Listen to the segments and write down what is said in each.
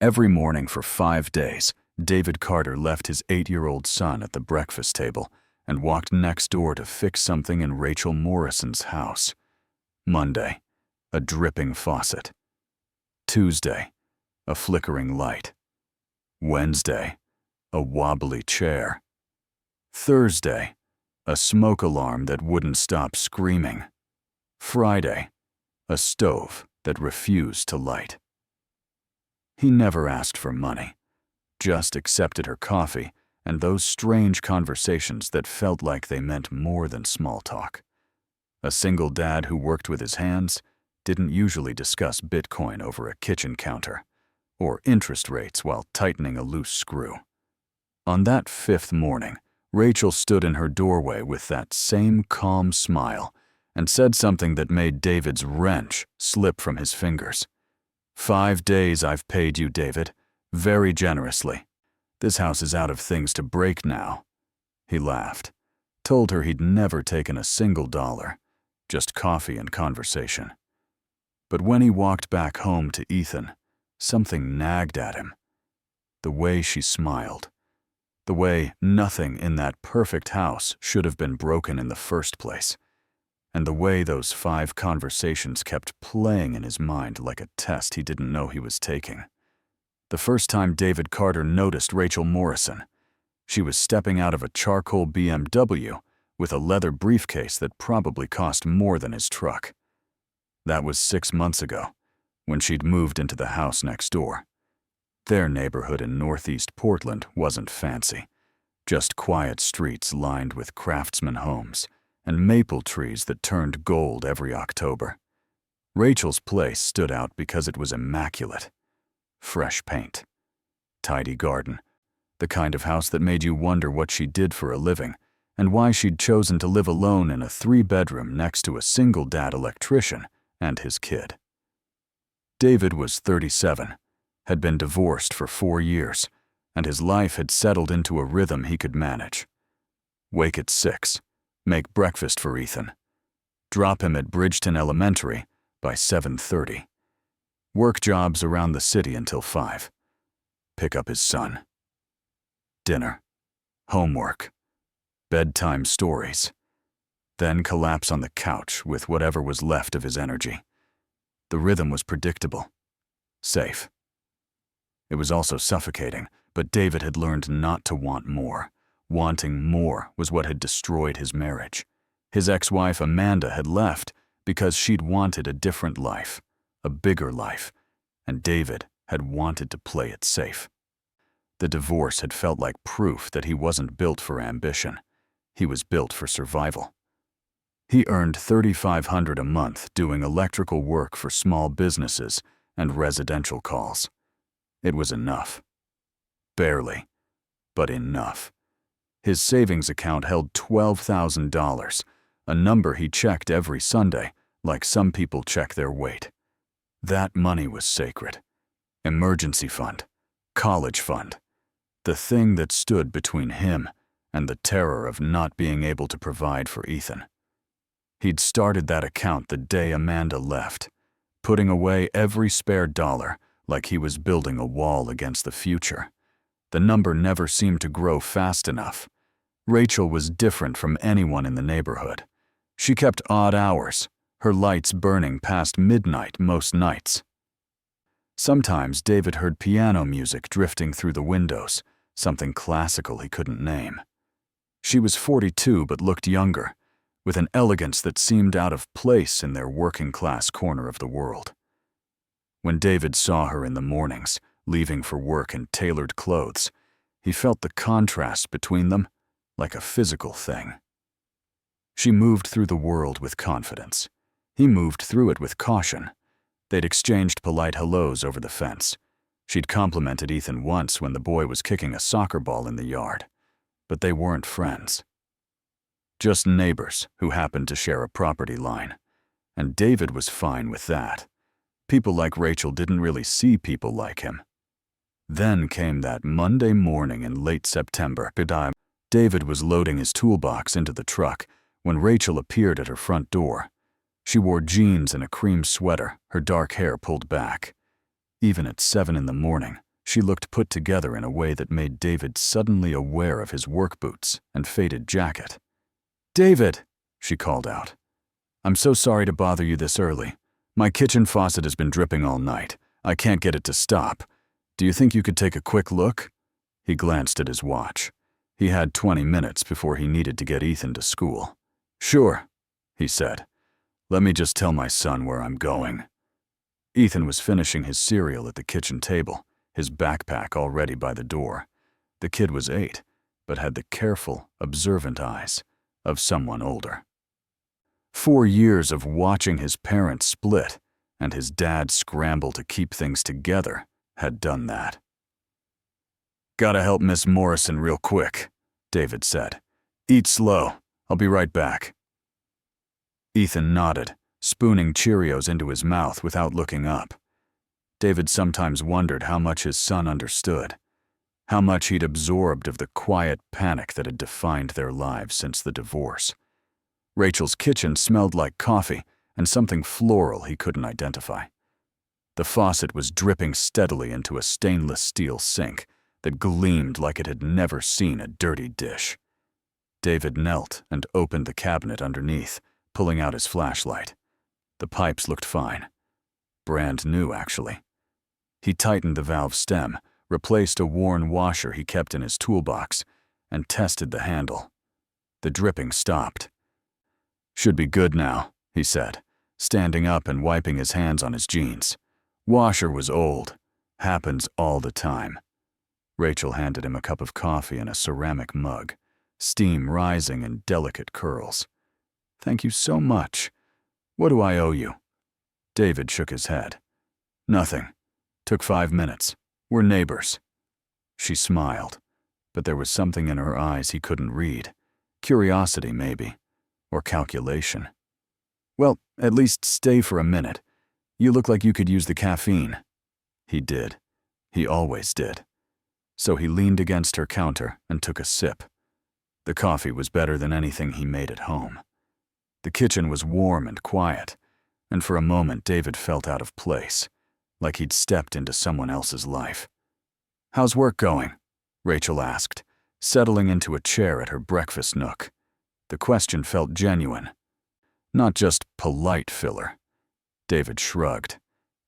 Every morning for 5 days, David Carter left his 8-year-old son at the breakfast table and walked next door to fix something in Rachel Morrison's house. Monday, a dripping faucet. Tuesday, a flickering light. Wednesday, a wobbly chair. Thursday, a smoke alarm that wouldn't stop screaming. Friday, a stove that refused to light. He never asked for money, just accepted her coffee and those strange conversations that felt like they meant more than small talk. A single dad who worked with his hands didn't usually discuss Bitcoin over a kitchen counter, or interest rates while tightening a loose screw. On that 5th morning, Rachel stood in her doorway with that same calm smile and said something that made David's wrench slip from his fingers. 5 days I've paid you, David, very generously. This house is out of things to break now. He laughed, told her he'd never taken a single dollar, just coffee and conversation. But when he walked back home to Ethan, something nagged at him. The way she smiled. The way nothing in that perfect house should have been broken in the first place. And the way those 5 conversations kept playing in his mind like a test he didn't know he was taking. The first time David Carter noticed Rachel Morrison, she was stepping out of a charcoal BMW with a leather briefcase that probably cost more than his truck. That was 6 months ago, when she'd moved into the house next door. Their neighborhood in northeast Portland wasn't fancy, just quiet streets lined with craftsman homes and maple trees that turned gold every October. Rachel's place stood out because it was immaculate. Fresh paint, tidy garden, the kind of house that made you wonder what she did for a living and why she'd chosen to live alone in a 3-bedroom next to a single-dad electrician and his kid. David was 37, had been divorced for 4 years, and his life had settled into a rhythm he could manage. Wake at 6, make breakfast for Ethan, drop him at Bridgeton Elementary by 7:30, work jobs around the city until 5, pick up his son. Dinner, homework, bedtime stories, then collapse on the couch with whatever was left of his energy. The rhythm was predictable, safe. It was also suffocating, but David had learned not to want more. Wanting more was what had destroyed his marriage. His ex-wife Amanda had left because she'd wanted a different life, a bigger life, and David had wanted to play it safe. The divorce had felt like proof that he wasn't built for ambition. He was built for survival. He earned $3,500 a month doing electrical work for small businesses and residential calls. It was enough. Barely, but enough. His savings account held $12,000, a number he checked every Sunday, like some people check their weight. That money was sacred. Emergency fund, college fund, the thing that stood between him and the terror of not being able to provide for Ethan. He'd started that account the day Amanda left, putting away every spare dollar like he was building a wall against the future. The number never seemed to grow fast enough. Rachel was different from anyone in the neighborhood. She kept odd hours, her lights burning past midnight most nights. Sometimes David heard piano music drifting through the windows, something classical he couldn't name. She was 42 but looked younger, with an elegance that seemed out of place in their working-class corner of the world. When David saw her in the mornings, leaving for work in tailored clothes, he felt the contrast between them like a physical thing. She moved through the world with confidence. He moved through it with caution. They'd exchanged polite hellos over the fence. She'd complimented Ethan once when the boy was kicking a soccer ball in the yard, but they weren't friends. Just neighbors who happened to share a property line, and David was fine with that. People like Rachel didn't really see people like him. Then came that Monday morning in late September. David was loading his toolbox into the truck when Rachel appeared at her front door. She wore jeans and a cream sweater, her dark hair pulled back. Even at 7 in the morning, She looked put together in a way that made David suddenly aware of his work boots and faded jacket. "David," she called out. "I'm so sorry to bother you this early. My kitchen faucet has been dripping all night. I can't get it to stop. Do you think you could take a quick look?" He glanced at his watch. He had 20 minutes before he needed to get Ethan to school. "Sure," he said. "Let me just tell my son where I'm going." Ethan was finishing his cereal at the kitchen table, his backpack already by the door. The kid was 8, but had the careful, observant eyes of someone older. 4 years of watching his parents split and his dad scramble to keep things together had done that. "Gotta help Miss Morrison real quick," David said. "Eat slow. I'll be right back." Ethan nodded, spooning Cheerios into his mouth without looking up. David sometimes wondered how much his son understood, how much he'd absorbed of the quiet panic that had defined their lives since the divorce. Rachel's kitchen smelled like coffee and something floral he couldn't identify. The faucet was dripping steadily into a stainless steel sink that gleamed like it had never seen a dirty dish. David knelt and opened the cabinet underneath, pulling out his flashlight. The pipes looked fine. Brand new, actually. He tightened the valve stem, replaced a worn washer he kept in his toolbox, and tested the handle. The dripping stopped. "Should be good now," he said, standing up and wiping his hands on his jeans. "Washer was old. Happens all the time." Rachel handed him a cup of coffee in a ceramic mug, steam rising in delicate curls. "Thank you so much. What do I owe you?" David shook his head. "Nothing. Took 5 minutes. We're neighbors." She smiled, but there was something in her eyes he couldn't read. Curiosity, maybe, or calculation. "Well, at least stay for a minute. You look like you could use the caffeine." He did. He always did. So he leaned against her counter and took a sip. The coffee was better than anything he made at home. The kitchen was warm and quiet, and for a moment David felt out of place, like he'd stepped into someone else's life. "How's work going?" Rachel asked, settling into a chair at her breakfast nook. The question felt genuine, not just polite filler. David shrugged.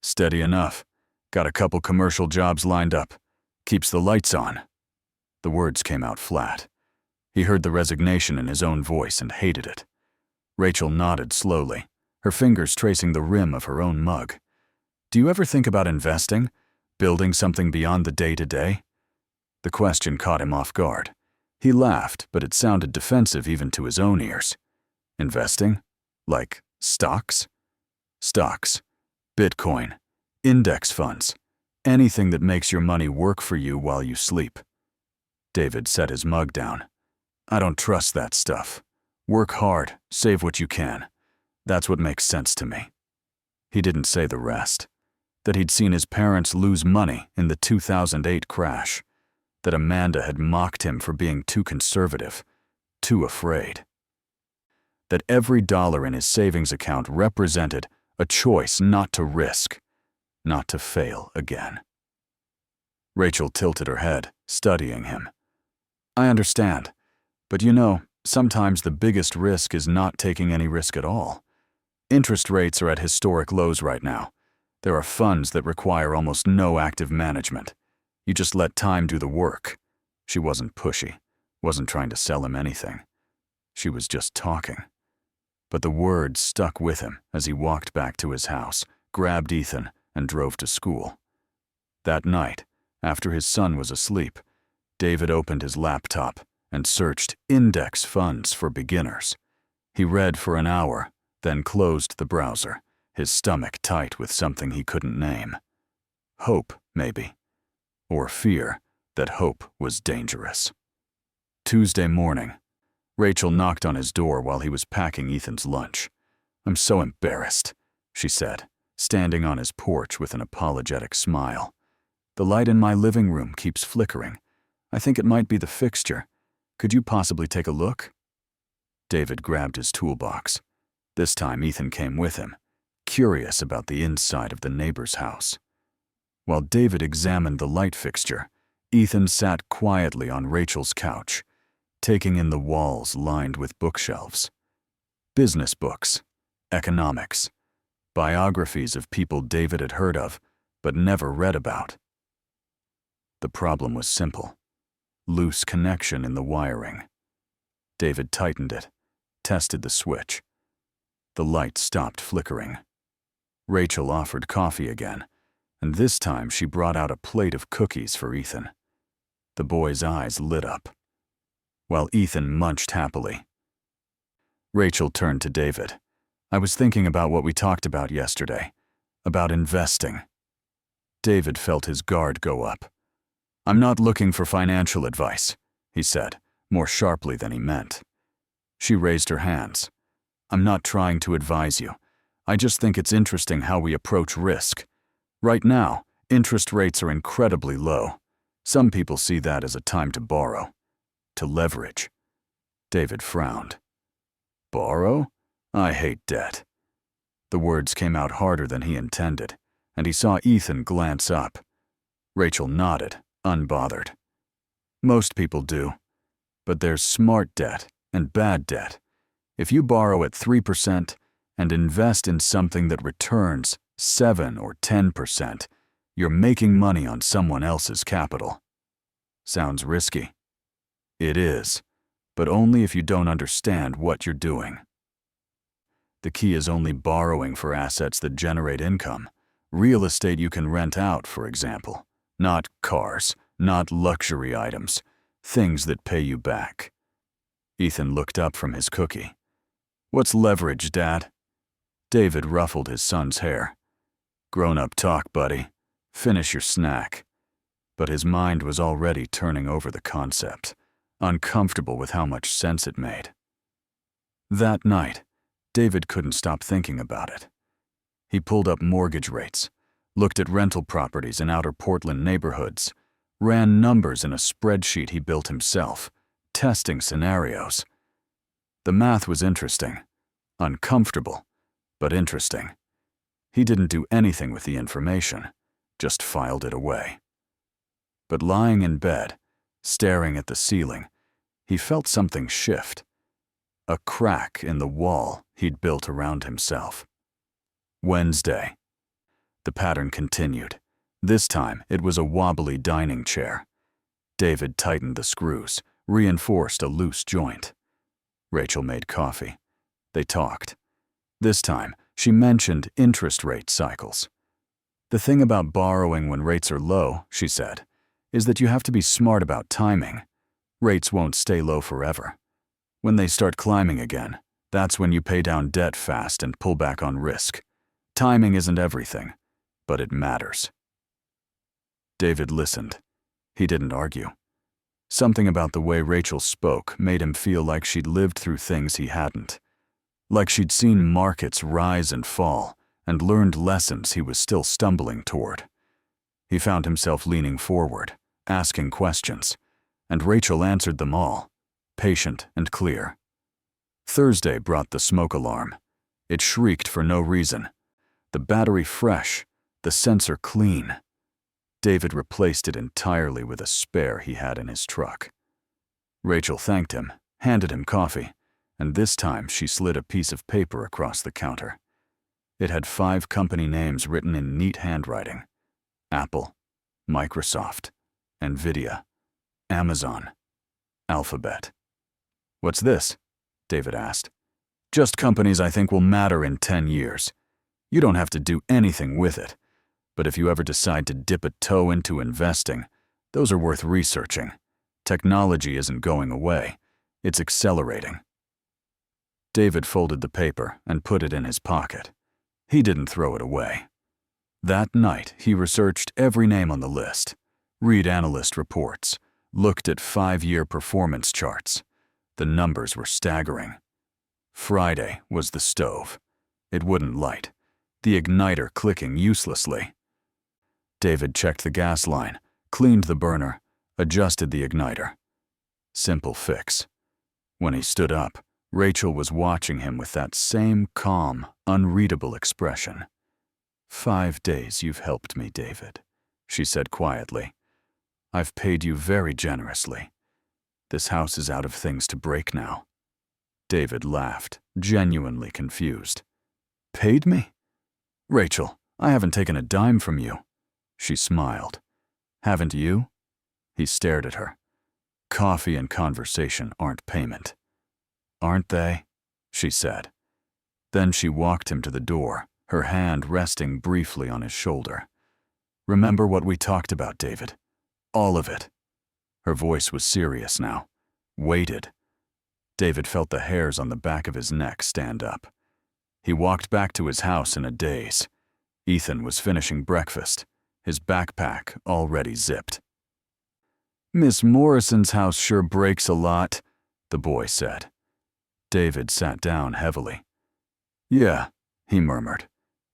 "Steady enough. Got a couple commercial jobs lined up. Keeps the lights on." The words came out flat. He heard the resignation in his own voice and hated it. Rachel nodded slowly, her fingers tracing the rim of her own mug. "Do you ever think about investing? Building something beyond the day-to-day?" The question caught him off guard. He laughed, but it sounded defensive even to his own ears. "Investing? Like stocks?" "Stocks. Bitcoin. Index funds. Anything that makes your money work for you while you sleep." David set his mug down. "I don't trust that stuff. Work hard, save what you can. That's what makes sense to me." He didn't say the rest. That he'd seen his parents lose money in the 2008 crash. That Amanda had mocked him for being too conservative, too afraid. That every dollar in his savings account represented a choice not to risk, not to fail again. Rachel tilted her head, studying him. "I understand, but you know, sometimes the biggest risk is not taking any risk at all. Interest rates are at historic lows right now. There are funds that require almost no active management. You just let time do the work." She wasn't pushy, wasn't trying to sell him anything. She was just talking. But the words stuck with him as he walked back to his house, grabbed Ethan, and drove to school. That night, after his son was asleep, David opened his laptop and searched index funds for beginners. He read for an hour, then closed the browser, his stomach tight with something he couldn't name. Hope, maybe. Or fear that hope was dangerous. Tuesday morning, Rachel knocked on his door while he was packing Ethan's lunch. "I'm so embarrassed," she said, standing on his porch with an apologetic smile. "The light in my living room keeps flickering. I think it might be the fixture. Could you possibly take a look?" David grabbed his toolbox. This time Ethan came with him, curious about the inside of the neighbor's house. While David examined the light fixture, Ethan sat quietly on Rachel's couch, taking in the walls lined with bookshelves. Business books, economics, biographies of people David had heard of but never read about. The problem was simple: loose connection in the wiring. David tightened it, tested the switch. The light stopped flickering. Rachel offered coffee again, and this time she brought out a plate of cookies for Ethan. The boy's eyes lit up, while Ethan munched happily. Rachel turned to David. "I was thinking about what we talked about yesterday, about investing." David felt his guard go up. "I'm not looking for financial advice," he said, more sharply than he meant. She raised her hands. "I'm not trying to advise you. I just think it's interesting how we approach risk. Right now, interest rates are incredibly low. Some people see that as a time to borrow, to leverage." David frowned. "Borrow? I hate debt." The words came out harder than he intended, and he saw Ethan glance up. Rachel nodded, unbothered. "Most people do. But there's smart debt and bad debt. If you borrow at 3% and invest in something that returns 7 or 10%, you're making money on someone else's capital. Sounds risky. It is, but only if you don't understand what you're doing. The key is only borrowing for assets that generate income. Real estate you can rent out, for example. Not cars, not luxury items, things that pay you back." Ethan looked up from his cookie. "What's leverage, Dad?" David ruffled his son's hair. "Grown-up talk, buddy. Finish your snack." But his mind was already turning over the concept, uncomfortable with how much sense it made. That night, David couldn't stop thinking about it. He pulled up mortgage rates, looked at rental properties in outer Portland neighborhoods, ran numbers in a spreadsheet he built himself, testing scenarios. The math was interesting, uncomfortable, but interesting. He didn't do anything with the information, just filed it away. But lying in bed, staring at the ceiling, he felt something shift. A crack in the wall he'd built around himself. Wednesday. The pattern continued. This time, it was a wobbly dining chair. David tightened the screws, reinforced a loose joint. Rachel made coffee. They talked. This time, she mentioned interest rate cycles. "The thing about borrowing when rates are low," she said, "is that you have to be smart about timing. Rates won't stay low forever. When they start climbing again, that's when you pay down debt fast and pull back on risk. Timing isn't everything, but it matters." David listened. He didn't argue. Something about the way Rachel spoke made him feel like she'd lived through things he hadn't. Like she'd seen markets rise and fall and learned lessons he was still stumbling toward. He found himself leaning forward, asking questions, and Rachel answered them all, patient and clear. Thursday brought the smoke alarm. It shrieked for no reason. The battery fresh, the sensor clean. David replaced it entirely with a spare he had in his truck. Rachel thanked him, handed him coffee, and this time she slid a piece of paper across the counter. It had 5 company names written in neat handwriting: Apple, Microsoft, Nvidia, Amazon, Alphabet. "What's this?" David asked. "Just companies I think will matter in 10 years. You don't have to do anything with it. But if you ever decide to dip a toe into investing, those are worth researching. Technology isn't going away. It's accelerating." David folded the paper and put it in his pocket. He didn't throw it away. That night, he researched every name on the list, read analyst reports, looked at 5-year performance charts. The numbers were staggering. Friday was the stove. It wouldn't light, the igniter clicking uselessly. David checked the gas line, cleaned the burner, adjusted the igniter. Simple fix. When he stood up, Rachel was watching him with that same calm, unreadable expression. 5 days you've helped me, David. she said quietly. "I've paid you very generously. This house is out of things to break now." David laughed, genuinely confused. "Paid me? Rachel, I haven't taken a dime from you." She smiled. "Haven't you?" He stared at her. "Coffee and conversation aren't payment." "Aren't they?" she said. Then she walked him to the door, her hand resting briefly on his shoulder. "Remember what we talked about, David? All of it." Her voice was serious now, weighted. David felt the hairs on the back of his neck stand up. He walked back to his house in a daze. Ethan was finishing breakfast, his backpack already zipped. "Miss Morrison's house sure breaks a lot," the boy said. David sat down heavily. "Yeah," he murmured.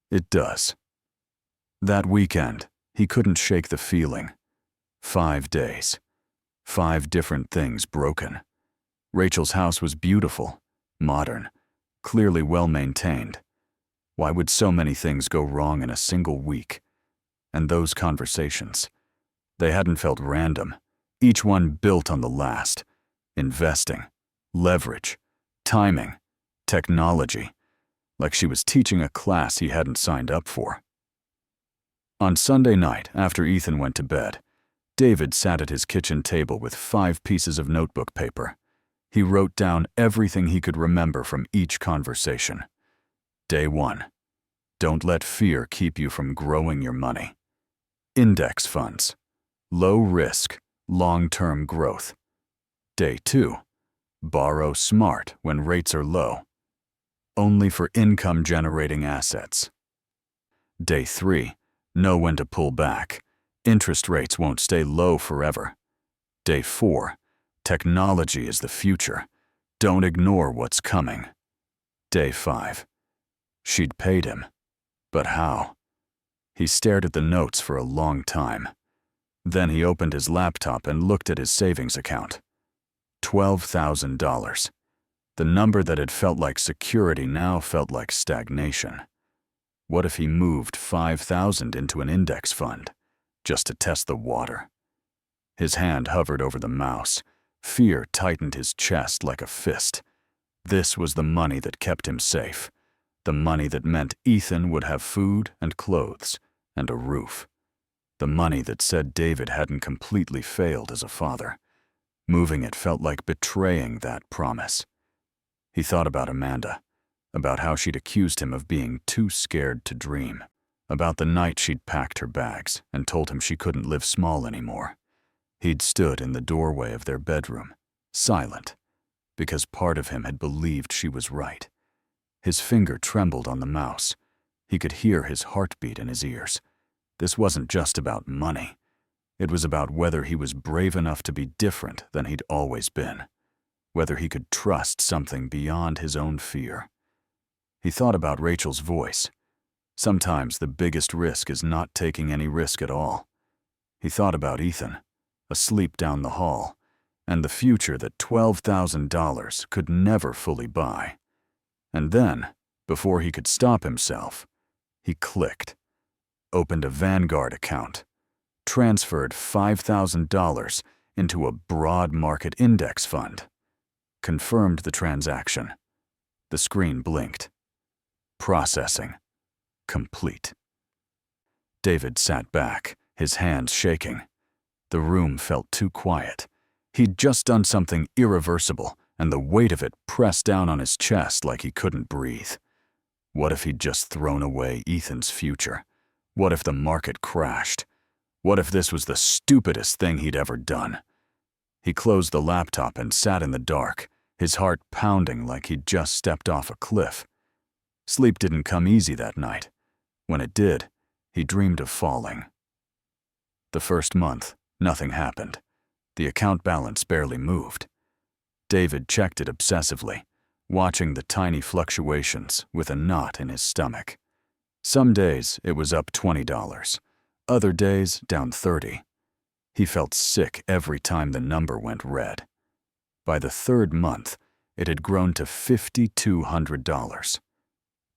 "It does." That weekend, he couldn't shake the feeling. 5 days. 5 different things broken. Rachel's house was beautiful, modern, clearly well-maintained. Why would so many things go wrong in a single week? And those conversations. They hadn't felt random, each one built on the last. Investing, leverage, timing, technology. Like she was teaching a class he hadn't signed up for. On Sunday night, after Ethan went to bed, David sat at his kitchen table with 5 pieces of notebook paper. He wrote down everything he could remember from each conversation. Day 1. Don't let fear keep you from growing your money. Index funds. Low risk, long-term growth. Day 2. Borrow smart when rates are low. Only for income-generating assets. Day 3. Know when to pull back. Interest rates won't stay low forever. Day 4. Technology is the future. Don't ignore what's coming. Day 5. She'd paid him. But how? He stared at the notes for a long time. Then he opened his laptop and looked at his savings account. $12,000. The number that had felt like security now felt like stagnation. What if he moved $5,000 into an index fund, just to test the water? His hand hovered over the mouse. Fear tightened his chest like a fist. This was the money that kept him safe. The money that meant Ethan would have food and clothes and a roof. The money that said David hadn't completely failed as a father. Moving it felt like betraying that promise. He thought about Amanda, about how she'd accused him of being too scared to dream, about the night she'd packed her bags and told him she couldn't live small anymore. He'd stood in the doorway of their bedroom, silent, because part of him had believed she was right. His finger trembled on the mouse. He could hear his heartbeat in his ears. This wasn't just about money. It was about whether he was brave enough to be different than he'd always been. Whether he could trust something beyond his own fear. He thought about Rachel's voice. Sometimes the biggest risk is not taking any risk at all. He thought about Ethan, asleep down the hall, and the future that $12,000 could never fully buy. And then, before he could stop himself, he clicked, opened a Vanguard account, transferred $5,000 into a broad market index fund, confirmed the transaction. The screen blinked. Processing. Complete. David sat back, his hands shaking. The room felt too quiet. He'd just done something irreversible, and the weight of it pressed down on his chest like he couldn't breathe. What if he'd just thrown away Ethan's future? What if the market crashed? What if this was the stupidest thing he'd ever done? He closed the laptop and sat in the dark, his heart pounding like he'd just stepped off a cliff. Sleep didn't come easy that night. When it did, he dreamed of falling. The first month, nothing happened. The account balance barely moved. David checked it obsessively, watching the tiny fluctuations with a knot in his stomach. Some days it was up $20, other days down $30. He felt sick every time the number went red. By the third month, it had grown to $5,200.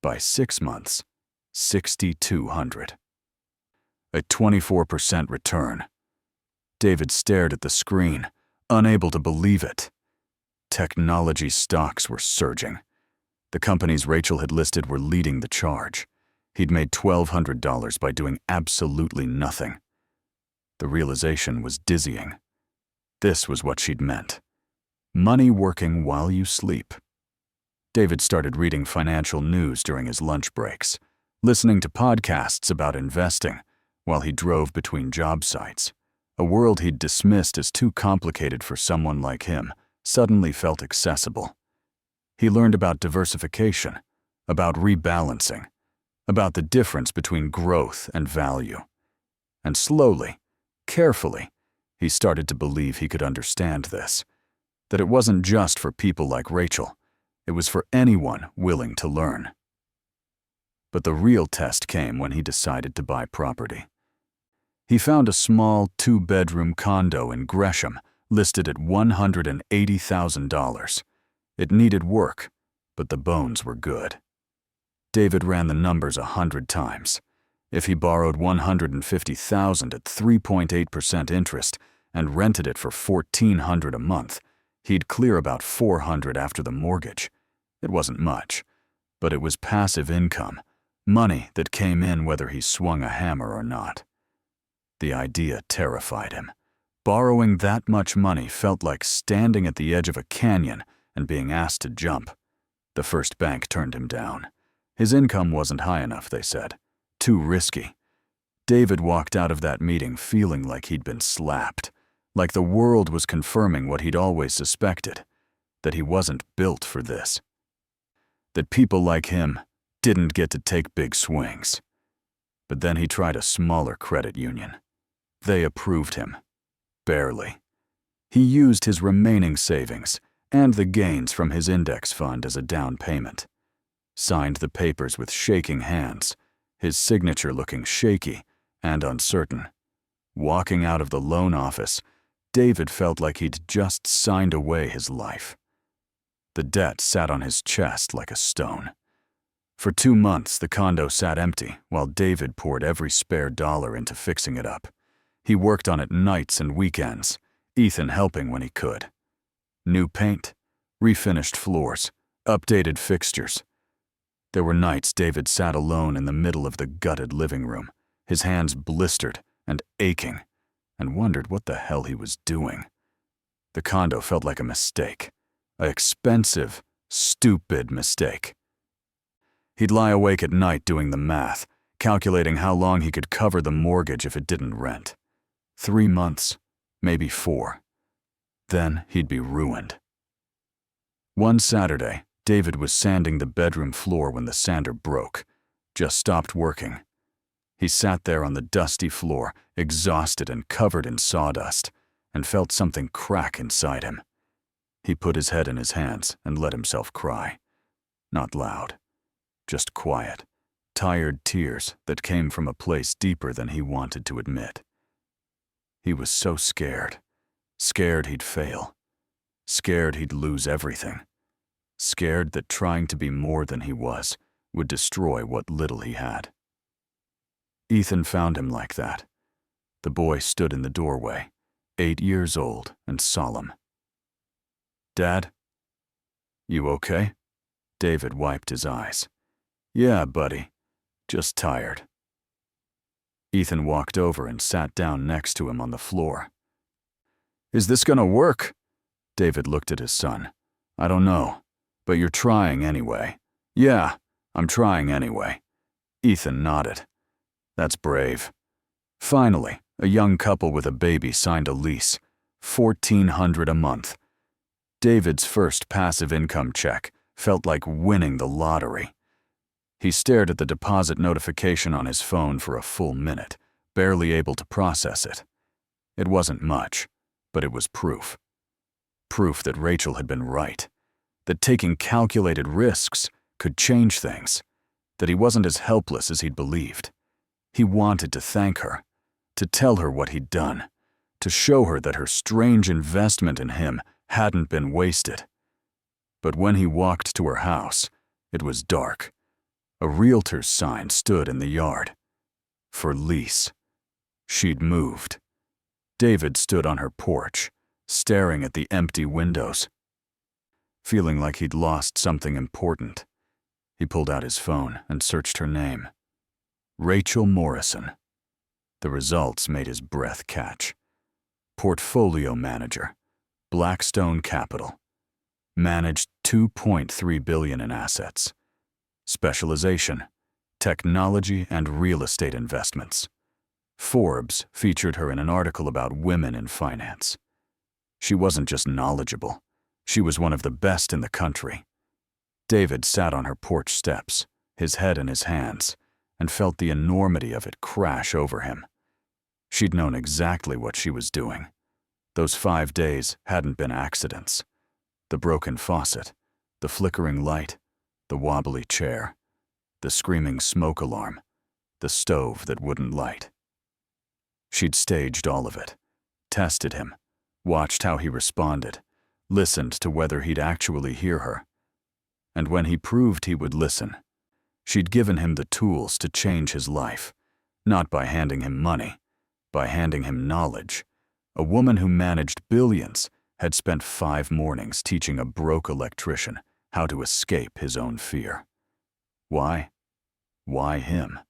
By 6 months, $6,200. A 24% return. David stared at the screen, unable to believe it. Technology stocks were surging. The companies Rachel had listed were leading the charge. He'd made $1,200 by doing absolutely nothing. The realization was dizzying. This was what she'd meant. Money working while you sleep. David started reading financial news during his lunch breaks, listening to podcasts about investing while he drove between job sites. A world he'd dismissed as too complicated for someone like him suddenly felt accessible. He learned about diversification, about rebalancing, about the difference between growth and value. And slowly, carefully, he started to believe he could understand this, that it wasn't just for people like Rachel, it was for anyone willing to learn. But the real test came when he decided to buy property. He found a small 2-bedroom condo in Gresham listed at $180,000. It needed work, but the bones were good. David ran the numbers 100 times. If he borrowed $150,000 at 3.8% interest and rented it for $1,400 a month, he'd clear about $400 after the mortgage. It wasn't much, but it was passive income, money that came in whether he swung a hammer or not. The idea terrified him. Borrowing that much money felt like standing at the edge of a canyon and being asked to jump. The first bank turned him down. His income wasn't high enough, they said. Too risky. David walked out of that meeting feeling like he'd been slapped, like the world was confirming what he'd always suspected, that he wasn't built for this. That people like him didn't get to take big swings. But then he tried a smaller credit union. They approved him. Barely. He used his remaining savings and the gains from his index fund as a down payment. Signed the papers with shaking hands, his signature looking shaky and uncertain. Walking out of the loan office, David felt like he'd just signed away his life. The debt sat on his chest like a stone. For 2 months, the condo sat empty while David poured every spare dollar into fixing it up. He worked on it nights and weekends, Ethan helping when he could. New paint, refinished floors, updated fixtures. There were nights David sat alone in the middle of the gutted living room, his hands blistered and aching, and wondered what the hell he was doing. The condo felt like a mistake, an expensive, stupid mistake. He'd lie awake at night doing the math, calculating how long he could cover the mortgage if it didn't rent. 3 months, maybe 4. Then he'd be ruined. One Saturday, David was sanding the bedroom floor when the sander broke, just stopped working. He sat there on the dusty floor, exhausted and covered in sawdust, and felt something crack inside him. He put his head in his hands and let himself cry. Not loud, just quiet, tired tears that came from a place deeper than he wanted to admit. He was so scared. Scared he'd fail. Scared he'd lose everything. Scared that trying to be more than he was would destroy what little he had. Ethan found him like that. The boy stood in the doorway, 8 years old and solemn. "Dad? You okay?" David wiped his eyes. "Yeah, buddy. Just tired." Ethan walked over and sat down next to him on the floor. "Is this gonna work?" David looked at his son. "I don't know, but you're trying anyway." "Yeah, I'm trying anyway." Ethan nodded. "That's brave." Finally, a young couple with a baby signed a lease, $1,400 a month. David's first passive income check felt like winning the lottery. He stared at the deposit notification on his phone for a full minute, barely able to process it. It wasn't much, but it was proof. Proof that Rachel had been right, that taking calculated risks could change things, that he wasn't as helpless as he'd believed. He wanted to thank her, to tell her what he'd done, to show her that her strange investment in him hadn't been wasted. But when he walked to her house, it was dark. A realtor's sign stood in the yard. For lease. She'd moved. David stood on her porch, staring at the empty windows, feeling like he'd lost something important. He pulled out his phone and searched her name. Rachel Morrison. The results made his breath catch. Portfolio manager, Blackstone Capital. Managed $2.3 billion in assets. Specialization, technology and real estate investments. Forbes featured her in an article about women in finance. She wasn't just knowledgeable, she was one of the best in the country. David sat on her porch steps, his head in his hands, and felt the enormity of it crash over him. She'd known exactly what she was doing. Those 5 days hadn't been accidents. The broken faucet, the flickering light, the wobbly chair, the screaming smoke alarm, the stove that wouldn't light. She'd staged all of it, tested him, watched how he responded, listened to whether he'd actually hear her. And when he proved he would listen, she'd given him the tools to change his life, not by handing him money, by handing him knowledge. A woman who managed billions had spent 5 mornings teaching a broke electrician how to escape his own fear. Why? Why him?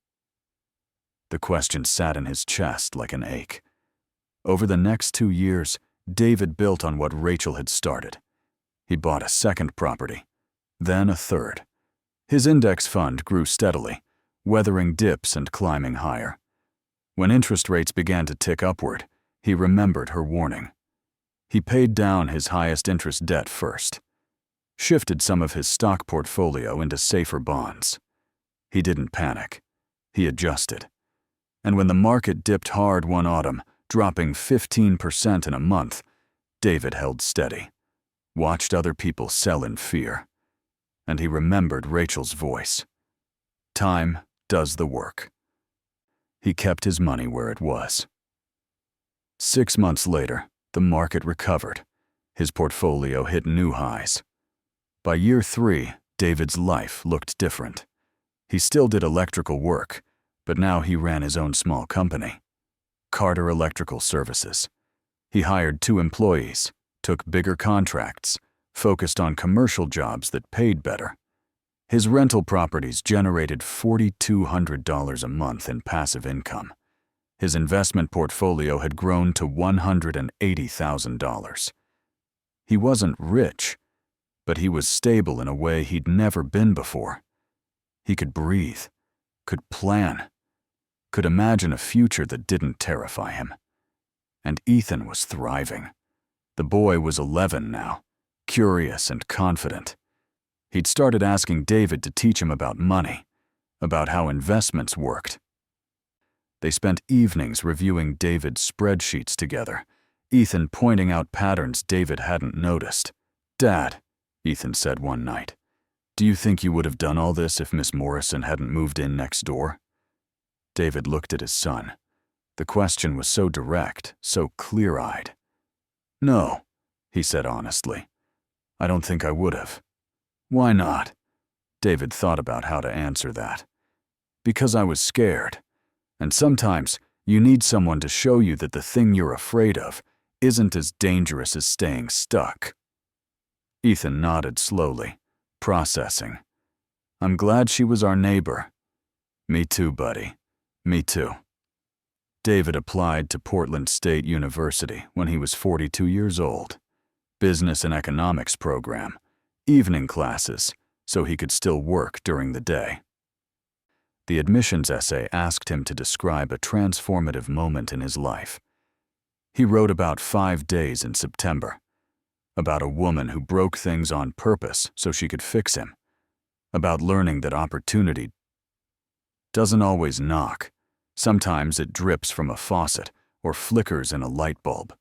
The question sat in his chest like an ache. Over the next 2 years, David built on what Rachel had started. He bought a second property, then a third. His index fund grew steadily, weathering dips and climbing higher. When interest rates began to tick upward, he remembered her warning. He paid down his highest interest debt first, shifted some of his stock portfolio into safer bonds. He didn't panic. He adjusted. And when the market dipped hard one autumn, dropping 15% in a month, David held steady, watched other people sell in fear. And he remembered Rachel's voice. Time does the work. He kept his money where it was. 6 months later, the market recovered. His portfolio hit new highs. By year 3, David's life looked different. He still did electrical work, but now he ran his own small company, Carter Electrical Services. He hired 2 employees, took bigger contracts, focused on commercial jobs that paid better. His rental properties generated $4,200 a month in passive income. His investment portfolio had grown to $180,000. He wasn't rich, but he was stable in a way he'd never been before. He could breathe, could plan, could imagine a future that didn't terrify him. And Ethan was thriving. The boy was 11 now, curious and confident. He'd started asking David to teach him about money, about how investments worked. They spent evenings reviewing David's spreadsheets together, Ethan pointing out patterns David hadn't noticed. "Dad," Ethan said one night, "do you think you would have done all this if Miss Morrison hadn't moved in next door?" David looked at his son. The question was so direct, so clear-eyed. "No," he said honestly. "I don't think I would have." "Why not?" David thought about how to answer that. "Because I was scared. And sometimes you need someone to show you that the thing you're afraid of isn't as dangerous as staying stuck." Ethan nodded slowly, processing. "I'm glad she was our neighbor." "Me too, buddy. Me too." David applied to Portland State University when he was 42 years old. Business and economics program, evening classes, so he could still work during the day. The admissions essay asked him to describe a transformative moment in his life. He wrote about 5 days in September, about a woman who broke things on purpose so she could fix him, about learning that opportunity doesn't always knock. Sometimes it drips from a faucet or flickers in a light bulb.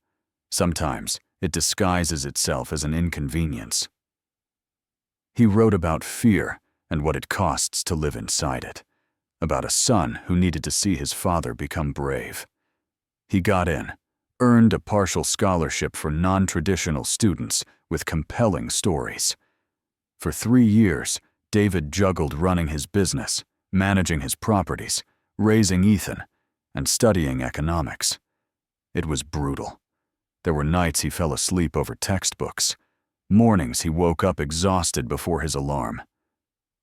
Sometimes it disguises itself as an inconvenience. He wrote about fear and what it costs to live inside it, about a son who needed to see his father become brave. He got in, earned a partial scholarship for non-traditional students with compelling stories. For 3 years, David juggled running his business, managing his properties, raising Ethan, and studying economics. It was brutal. There were nights he fell asleep over textbooks. Mornings he woke up exhausted before his alarm.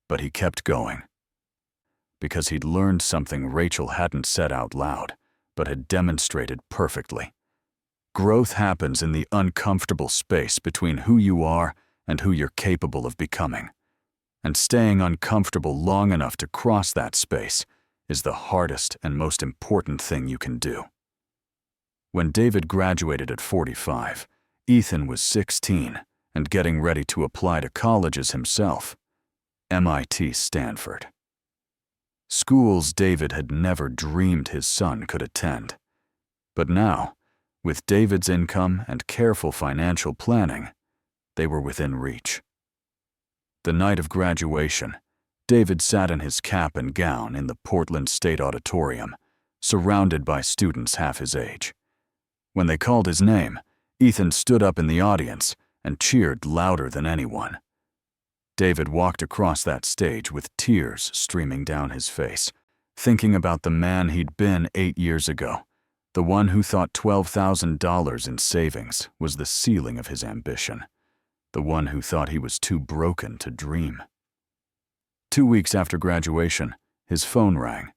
But he kept going. Because he'd learned something Rachel hadn't said out loud, but had demonstrated perfectly. Growth happens in the uncomfortable space between who you are and who you're capable of becoming. And staying uncomfortable long enough to cross that space is the hardest and most important thing you can do. When David graduated at 45, Ethan was 16 and getting ready to apply to colleges himself. MIT, Stanford. Schools David had never dreamed his son could attend. But now, with David's income and careful financial planning, they were within reach. The night of graduation, David sat in his cap and gown in the Portland State Auditorium, surrounded by students half his age. When they called his name, Ethan stood up in the audience and cheered louder than anyone. David walked across that stage with tears streaming down his face, thinking about the man he'd been 8 years ago, the one who thought $12,000 in savings was the ceiling of his ambition, the one who thought he was too broken to dream. 2 weeks after graduation, his phone rang.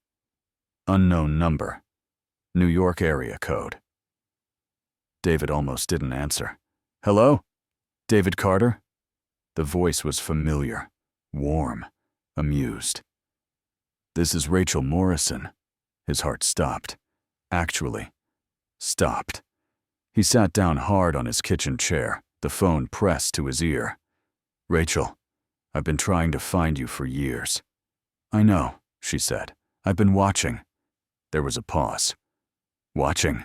Unknown number. New York area code. David almost didn't answer. Hello? David Carter? The voice was familiar, warm, amused. This is Rachel Morrison. His heart stopped. Actually, stopped. He sat down hard on his kitchen chair, the phone pressed to his ear. Rachel, I've been trying to find you for years. I know, she said. I've been watching. There was a pause. Watching?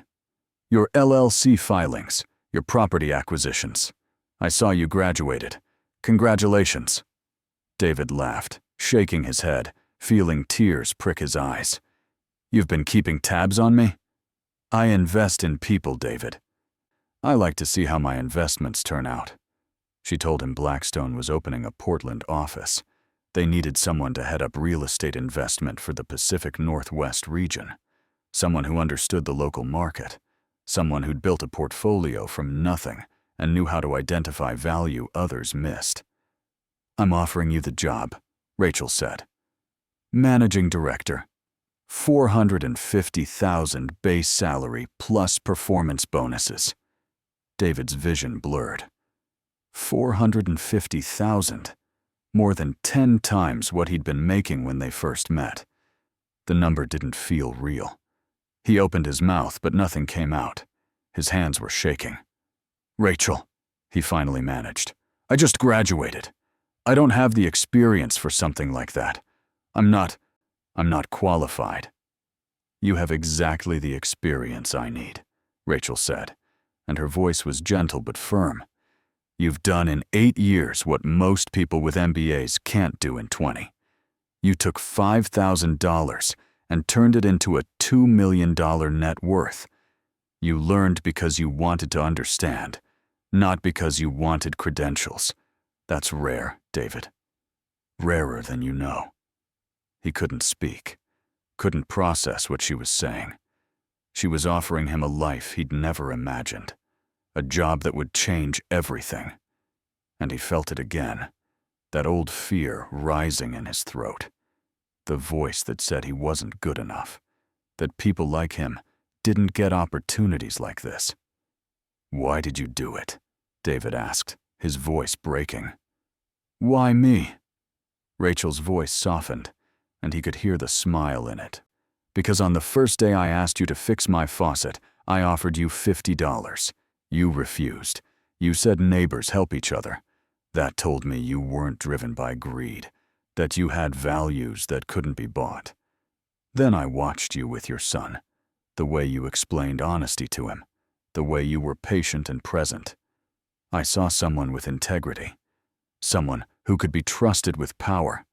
Your LLC filings, your property acquisitions. I saw you graduated. Congratulations. David laughed, shaking his head, feeling tears prick his eyes. You've been keeping tabs on me? I invest in people, David. I like to see how my investments turn out. She told him Blackstone was opening a Portland office. They needed someone to head up real estate investment for the Pacific Northwest region, someone who understood the local market, someone who'd built a portfolio from nothing and knew how to identify value others missed. I'm offering you the job, Rachel said. Managing director. $450,000 base salary plus performance bonuses. David's vision blurred. $450,000, more than 10 times what he'd been making when they first met. The number didn't feel real. He opened his mouth, but nothing came out. His hands were shaking. Rachel, he finally managed. I just graduated. I don't have the experience for something like that. I'm not qualified. You have exactly the experience I need, Rachel said, and her voice was gentle but firm. You've done in 8 years what most people with MBAs can't do in 20. You took $5,000 and turned it into a $2 million net worth. You learned because you wanted to understand, not because you wanted credentials. That's rare, David. Rarer than you know. He couldn't speak, couldn't process what she was saying. She was offering him a life he'd never imagined, a job that would change everything. And he felt it again, that old fear rising in his throat, the voice that said he wasn't good enough, that people like him didn't get opportunities like this. Why did you do it? David asked, his voice breaking. Why me? Rachel's voice softened, and he could hear the smile in it. Because on the first day I asked you to fix my faucet, I offered you $50. You refused. You said neighbors help each other. That told me you weren't driven by greed, that you had values that couldn't be bought. Then I watched you with your son, the way you explained honesty to him, the way you were patient and present. I saw someone with integrity, someone who could be trusted with power.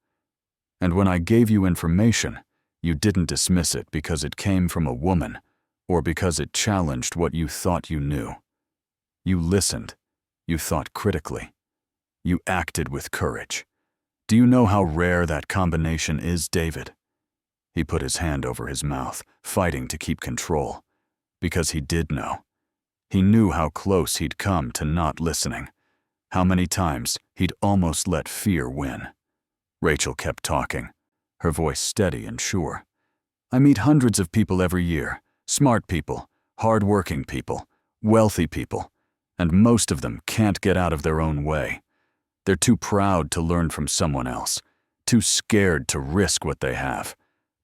And when I gave you information, you didn't dismiss it because it came from a woman or because it challenged what you thought you knew. You listened. You thought critically. You acted with courage. Do you know how rare that combination is, David? He put his hand over his mouth, fighting to keep control. Because he did know. He knew how close he'd come to not listening. How many times he'd almost let fear win. Rachel kept talking, her voice steady and sure. I meet hundreds of people every year. Smart people, hard-working people, wealthy people, and most of them can't get out of their own way. They're too proud to learn from someone else, too scared to risk what they have,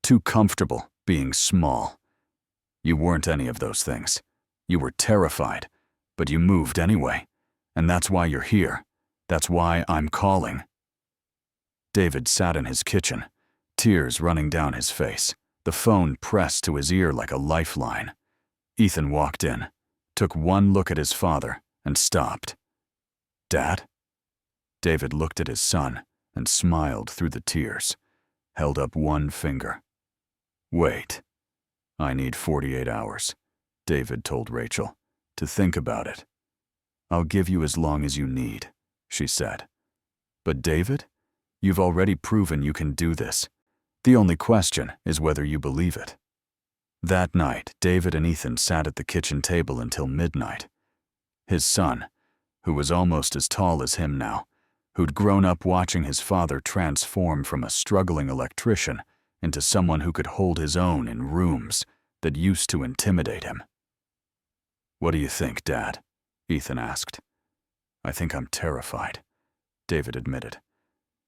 too comfortable being small. You weren't any of those things. You were terrified, but you moved anyway, and that's why you're here. That's why I'm calling. David sat in his kitchen, tears running down his face, the phone pressed to his ear like a lifeline. Ethan walked in, took one look at his father, and stopped. Dad? David looked at his son and smiled through the tears, held up one finger. Wait. I need 48 hours, David told Rachel, to think about it. I'll give you as long as you need, she said. But David, you've already proven you can do this. The only question is whether you believe it. That night, David and Ethan sat at the kitchen table until midnight. His son, who was almost as tall as him now, who'd grown up watching his father transform from a struggling electrician into someone who could hold his own in rooms that used to intimidate him. What do you think, Dad? Ethan asked. I think I'm terrified, David admitted.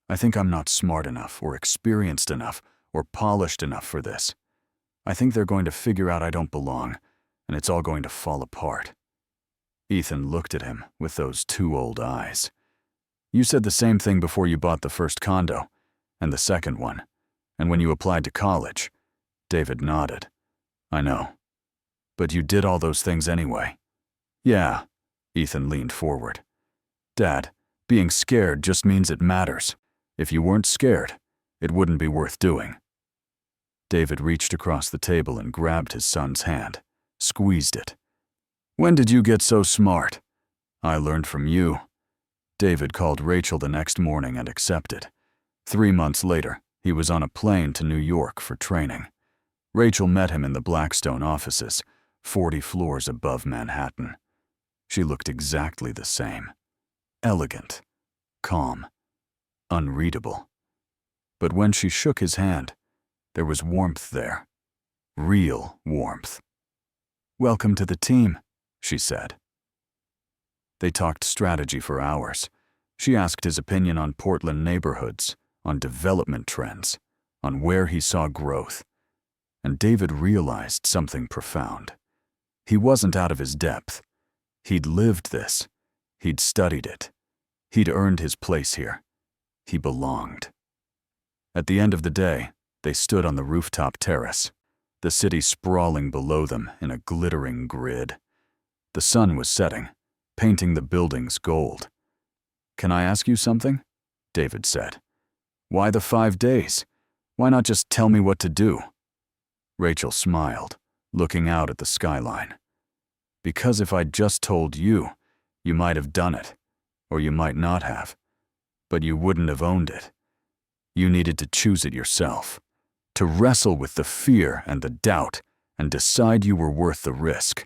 I think I'm not smart enough or experienced enough or polished enough for this. I think they're going to figure out I don't belong, and it's all going to fall apart. Ethan looked at him with those two old eyes. You said the same thing before you bought the first condo, and the second one, and when you applied to college. David nodded. I know. But you did all those things anyway. Yeah, Ethan leaned forward. Dad, being scared just means it matters. If you weren't scared, it wouldn't be worth doing. David reached across the table and grabbed his son's hand, squeezed it. When did you get so smart? I learned from you. David called Rachel the next morning and accepted. 3 months later, he was on a plane to New York for training. Rachel met him in the Blackstone offices, 40 floors above Manhattan. She looked exactly the same. Elegant, calm, unreadable. But when she shook his hand, there was warmth there. Real warmth. Welcome to the team, she said. They talked strategy for hours. She asked his opinion on Portland neighborhoods, on development trends, on where he saw growth. And David realized something profound. He wasn't out of his depth. He'd lived this. He'd studied it. He'd earned his place here. He belonged. At the end of the day, they stood on the rooftop terrace, the city sprawling below them in a glittering grid. The sun was setting, painting the buildings gold. Can I ask you something? David said. Why the 5 days? Why not just tell me what to do? Rachel smiled, looking out at the skyline. Because if I'd just told you, you might have done it, or you might not have, but you wouldn't have owned it. You needed to choose it yourself, to wrestle with the fear and the doubt and decide you were worth the risk.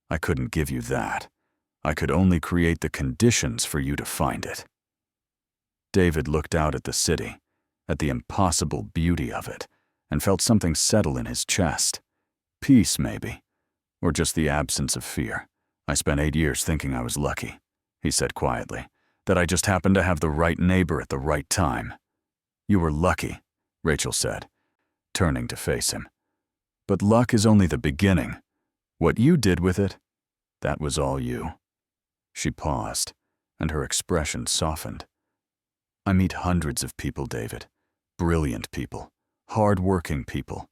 I couldn't give you that. I could only create the conditions for you to find it. David looked out at the city, at the impossible beauty of it, and felt something settle in his chest. Peace, maybe, or just the absence of fear. I spent 8 years thinking I was lucky, he said quietly, that I just happened to have the right neighbor at the right time. You were lucky, Rachel said, turning to face him. But luck is only the beginning. What you did with it, that was all you. She paused, and her expression softened. I meet hundreds of people, David. Brilliant people, hard-working people,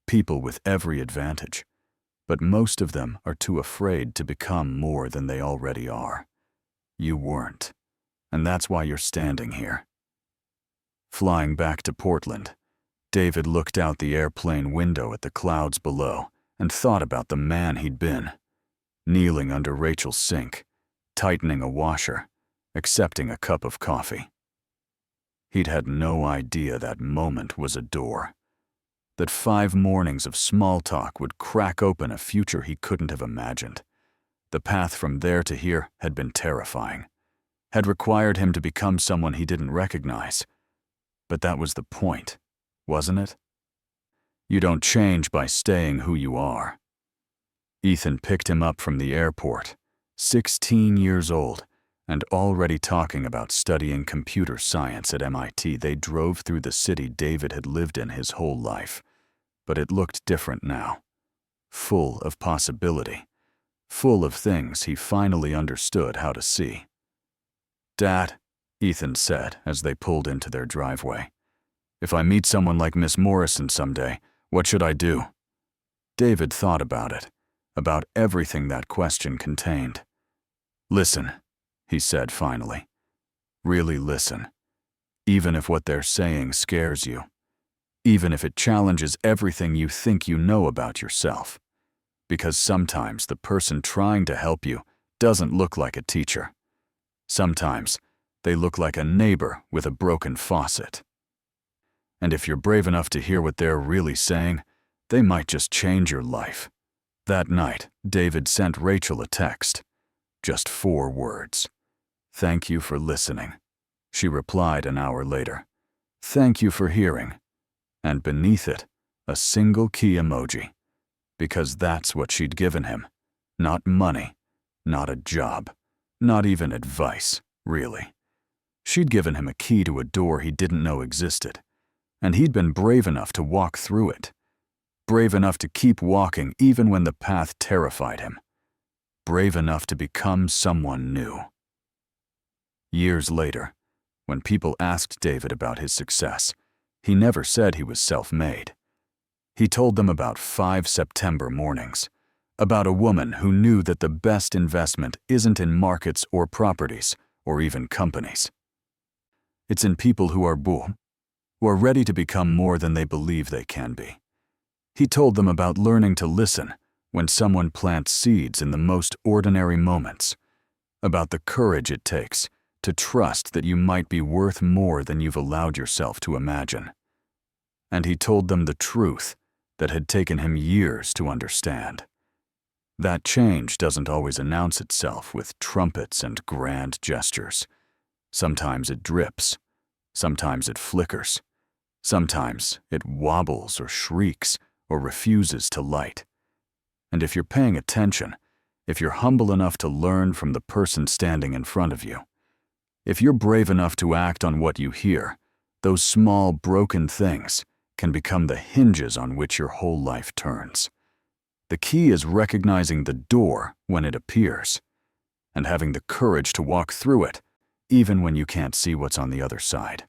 people with every advantage. But most of them are too afraid to become more than they already are. You weren't, and that's why you're standing here. Flying back to Portland, David looked out the airplane window at the clouds below and thought about the man he'd been, kneeling under Rachel's sink, tightening a washer, accepting a cup of coffee. He'd had no idea that moment was a door. that 5 mornings of small talk would crack open a future he couldn't have imagined. The path from there to here had been terrifying, had required him to become someone he didn't recognize. But that was the point, wasn't it? You don't change by staying who you are. Ethan picked him up from the airport, 16 years old, and already talking about studying computer science at MIT. They drove through the city David had lived in his whole life, but it looked different now, full of possibility, full of things he finally understood how to see. "Dad," Ethan said as they pulled into their driveway, "if I meet someone like Miss Morrison someday, what should I do?" David thought about it, about everything that question contained. "Listen," he said finally. "Really listen. Even if what they're saying scares you. Even if it challenges everything you think you know about yourself. Because sometimes the person trying to help you doesn't look like a teacher. Sometimes they look like a neighbor with a broken faucet. And if you're brave enough to hear what they're really saying, they might just change your life." That night, David sent Rachel a text. Just 4 words. "Thank you for listening." She replied an hour later. "Thank you for hearing." And beneath it, a single key emoji. Because that's what she'd given him. Not money, not a job, not even advice, really. She'd given him a key to a door he didn't know existed. And he'd been brave enough to walk through it. Brave enough to keep walking even when the path terrified him. Brave enough to become someone new. Years later, when people asked David about his success, he never said he was self-made. He told them about 5 September mornings, about a woman who knew that the best investment isn't in markets or properties or even companies. It's in people who are who are ready to become more than they believe they can be. He told them about learning to listen when someone plants seeds in the most ordinary moments, about the courage it takes to trust that you might be worth more than you've allowed yourself to imagine. And he told them the truth that had taken him years to understand. That change doesn't always announce itself with trumpets and grand gestures. Sometimes it drips. Sometimes it flickers. Sometimes it wobbles or shrieks or refuses to light. And if you're paying attention, if you're humble enough to learn from the person standing in front of you, if you're brave enough to act on what you hear, those small broken things can become the hinges on which your whole life turns. The key is recognizing the door when it appears, and having the courage to walk through it, even when you can't see what's on the other side.